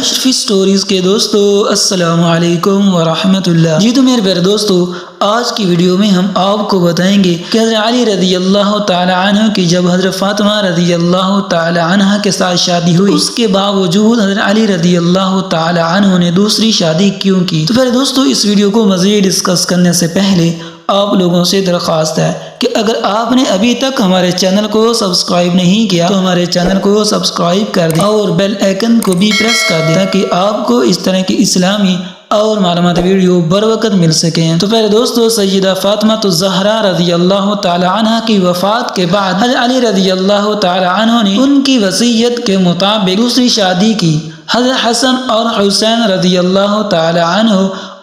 اشرفی stories کے دوستو السلام علیکم ورحمۃ اللہ۔ جی تو میرے پیارے دوستو، آج کی ویڈیو میں ہم آپ کو بتائیں گے کہ حضرت علی رضی اللہ تعالی عنہ کی جب حضرت فاطمہ رضی اللہ تعالی عنہ کے ساتھ شادی ہوئی، اس کے باوجود حضرت علی رضی اللہ تعالی عنہ نے دوسری شادی کیوں کی۔ تو پھر دوستو، اس ویڈیو کو مزید ڈسکس کرنے سے پہلے آپ لوگوں سے درخواست ہے کہ اگر آپ نے ابھی تک ہمارے چینل کو سبسکرائب نہیں کیا تو ہمارے چینل کو سبسکرائب کر دیں اور بیل آئیکن کو بھی پریس کر دیں تاکہ آپ کو اس طرح کی اسلامی اور معلومات ویڈیو بر وقت مل سکیں۔ تو پہلے دوستو، سیدہ فاطمہ الزہرا رضی اللہ تعالی عنہ کی وفات کے بعد حضرت علی رضی اللہ تعالی عنہ نے ان کی وصیت کے مطابق دوسری شادی کی۔ حضرت حسن اور حسین رضی اللہ تعالی عنہ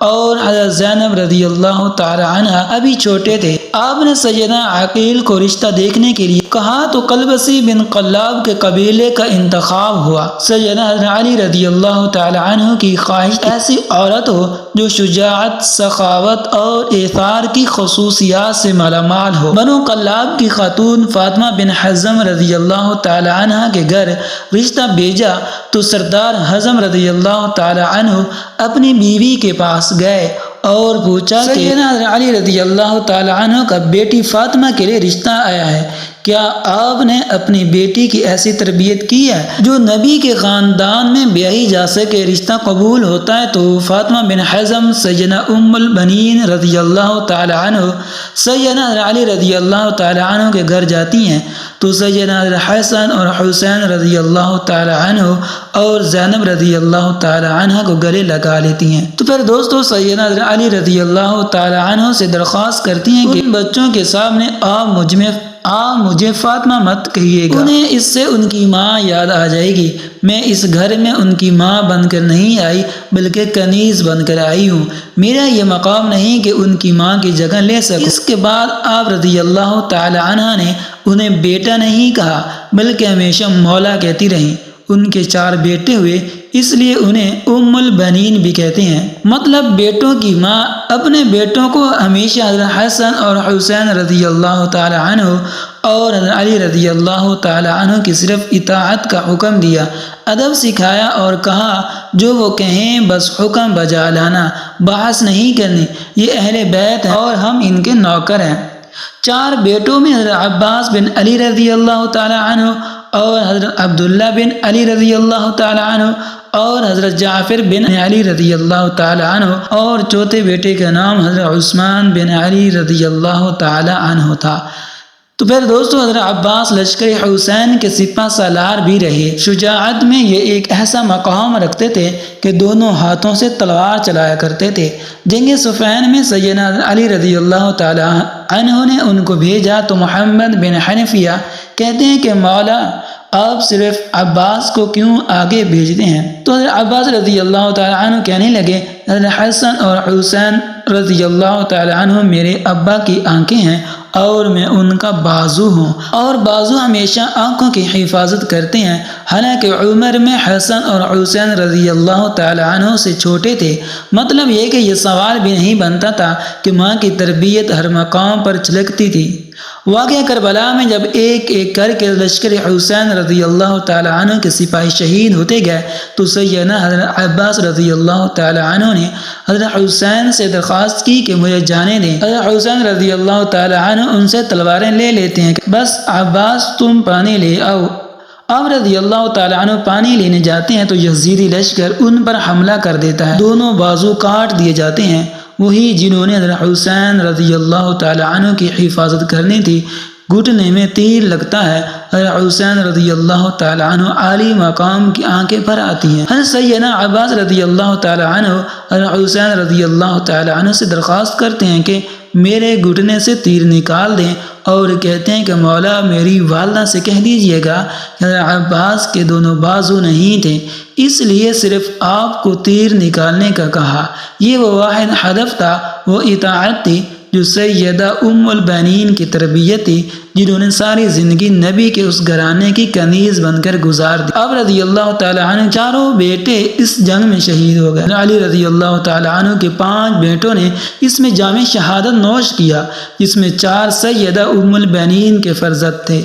اور حضرت زینب رضی اللہ تعالی عنہ ابھی چھوٹے تھے۔ آپ نے سیدنا عقیل کو رشتہ دیکھنے کے لیے کہا تو قلبسی بن قلاب کے قبیلے کا انتخاب ہوا۔ سیدنا حضرت علی رضی اللہ تعالی عنہ کی خواہش ایسی عورت ہو جو شجاعت، سخاوت اور ایثار کی خصوصیات سے مالا مال ہو۔ بنو قلاب کی خاتون فاطمہ بن حزم رضی اللہ تعالی عنہ کے گھر رشتہ بھیجا تو سردار حزم رضی اللہ تعالی عنہ اپنی بیوی کے پاس گئے اور پوچھا کہ سیدنا حضرت علی رضی اللہ تعالی عنہ کا بیٹی فاطمہ کے لیے رشتہ آیا ہے، کیا آپ نے اپنی بیٹی کی ایسی تربیت کی ہے جو نبی کے خاندان میں بیاہی جا سکے؟ رشتہ قبول ہوتا ہے تو فاطمہ بن حزم سیدنا ام البنین رضی اللہ تعالی عنہ سیدنا حضرت علی رضی اللہ تعالی عنہ کے گھر جاتی ہیں تو سیدنا حضرت حسن اور حسین رضی اللہ تعالی عنہ اور زینب رضی اللہ تعالی عنہ کو گلے لگا لیتی ہیں۔ تو پھر دوستو، سیدنا حضرت علی رضی اللہ تعالی عنہ سے درخواست کرتی ہیں کہ ان بچوں کے سامنے آپ مجھے فاطمہ مت کہیے گا، انہیں اس سے ان کی ماں یاد آ جائے گی۔ میں اس گھر میں ان کی ماں بن کر نہیں آئی بلکہ کنیز بن کر آئی ہوں، میرا یہ مقام نہیں کہ ان کی ماں کی جگہ لے سکوں۔ اس کے بعد آپ رضی اللہ تعالی عنہ نے انہیں بیٹا نہیں کہا بلکہ ہمیشہ مولا کہتی رہیں۔ ان کے 4 بیٹے ہوئے، اس لیے انہیں ام البنین بھی کہتے ہیں، مطلب بیٹوں کی ماں۔ اپنے بیٹوں کو ہمیشہ حضرت حسن اور حسین رضی اللہ تعالی عنہ اور حضرت علی رضی اللہ تعالی عنہ کی صرف اطاعت کا حکم دیا، ادب سکھایا اور کہا جو وہ کہیں بس حکم بجا لانا، بحث نہیں کرنی، یہ اہل بیت ہیں اور ہم ان کے نوکر ہیں۔ 4 بیٹوں میں حضرت عباس بن علی رضی اللہ تعالی عنہ اور حضرت عبداللہ بن علی رضی اللہ تعالی عنہ اور حضرت جعفر بن علی رضی اللہ تعالی عنہ اور چوتھے بیٹے کا نام حضرت عثمان بن علی رضی اللہ تعالی عنہ تھا۔ تو پھر دوستو، حضرت عباس لشکر حسین کے سپہ سالار بھی رہے۔ شجاعت میں یہ ایک ایسا مقام رکھتے تھے کہ دونوں ہاتھوں سے تلوار چلایا کرتے تھے۔ جنگ صفین میں سیدنا علی رضی اللہ تعالی عنہ نے ان کو بھیجا تو محمد بن حنفیہ کہتے ہیں کہ مولا آپ صرف عباس کو کیوں آگے بھیجتے ہیں؟ تو حضرت عباس رضی اللہ تعالی عنہ کہنے لگے، حضرت حسن اور حسین رضی اللہ تعالی عنہ میرے ابا کی آنکھیں ہیں اور میں ان کا بازو ہوں، اور بازو ہمیشہ آنکھوں کی حفاظت کرتے ہیں۔ حالانکہ عمر میں حسن اور حسین رضی اللہ تعالی عنہ سے چھوٹے تھے۔ مطلب یہ کہ یہ سوال بھی نہیں بنتا تھا کہ ماں کی تربیت ہر مقام پر چھلکتی تھی۔ واقعہ کربلا میں جب ایک ایک کر کے لشکر حسین رضی اللہ تعالی عنہ کے سپاہی شہید ہوتے گئے تو سیدنا حضرت عباس رضی اللہ تعالی عنہ نے حضرت حسین سے درخواست کی کہ مجھے جانے دیں۔ حضرت حسین رضی اللہ تعالی عنہ ان سے تلواریں لے لیتے ہیں، بس عباس تم پانی لے آؤ۔ آپ رضی اللہ تعالی عنہ پانی لینے جاتے ہیں تو یزیدی لشکر ان پر حملہ کر دیتا ہے، دونوں بازو کاٹ دیے جاتے ہیں۔ وہی جنہوں نے حضرت حسین رضی اللہ تعالی عنہ کی حفاظت کرنی تھی، گھٹنے میں تیر لگتا ہے۔ حضرت حسین رضی اللہ تعالی عنہ عالی مقام کی آنکھیں پر آتی ہیں۔ حضرت سیدنا عباس رضی اللہ تعالی عنہ حضرت حسین رضی اللہ تعالی عنہ سے درخواست کرتے ہیں کہ میرے گھٹنے سے تیر نکال دیں اور کہتے ہیں کہ مولا میری والدہ سے کہہ دیجئے گا کہ حضرت عباس کے دونوں بازو نہیں تھے، اس لیے صرف آپ کو تیر نکالنے کا کہا۔ یہ وہ واحد ہدف تھا، وہ اطاعت تھی جو سیدہ ام البنین کی تربیت تھی، جنہوں نے ساری زندگی نبی کے اس گھرانے کی کنیز بن کر گزار دی۔ اب رضی اللہ تعالی عنہ 4 بیٹے اس جنگ میں شہید ہو گئے۔ علی رضی اللہ تعالی عنہ کے 5 بیٹوں نے اس میں جام شہادت نوش کیا، جس میں 4 سیدہ ام البنین کے فرزند تھے۔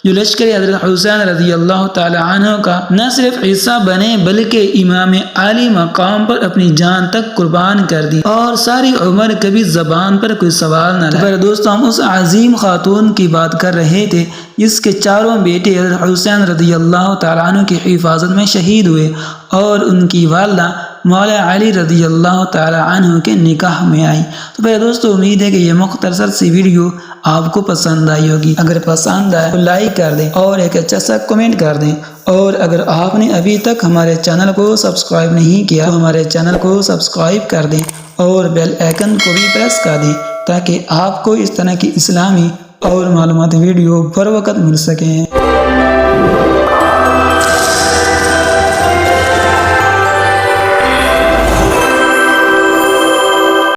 جو لشکر حضرت حسین رضی اللہ تعالی عنہ کا نہ صرف حصہ بنے بلکہ امام عالی مقام پر اپنی جان تک قربان کر دی اور ساری عمر کبھی زبان پر کوئی سوال نہ لائے۔ دوستو ہم اس عظیم خاتون کی بات کر رہے تھے جس کے چاروں بیٹے حضرت حسین رضی اللہ تعالیٰ عنہ کی حفاظت میں شہید ہوئے اور ان کی والدہ مولا علی رضی اللہ تعالیٰ عنہ کے نکاح میں آئی۔ تو پھر دوستو امید ہے کہ یہ مختصر سی ویڈیو آپ کو پسند آئی ہوگی۔ اگر پسند آئے تو لائک کر دیں اور ایک اچھا سا کمنٹ کر دیں، اور اگر آپ نے ابھی تک ہمارے چینل کو سبسکرائب نہیں کیا تو ہمارے چینل کو سبسکرائب کر دیں اور بیل آئیکن کو بھی پریس کر دیں تاکہ آپ کو اس طرح کی اسلامی اور معلوماتی ویڈیو بر وقت مل سکیں۔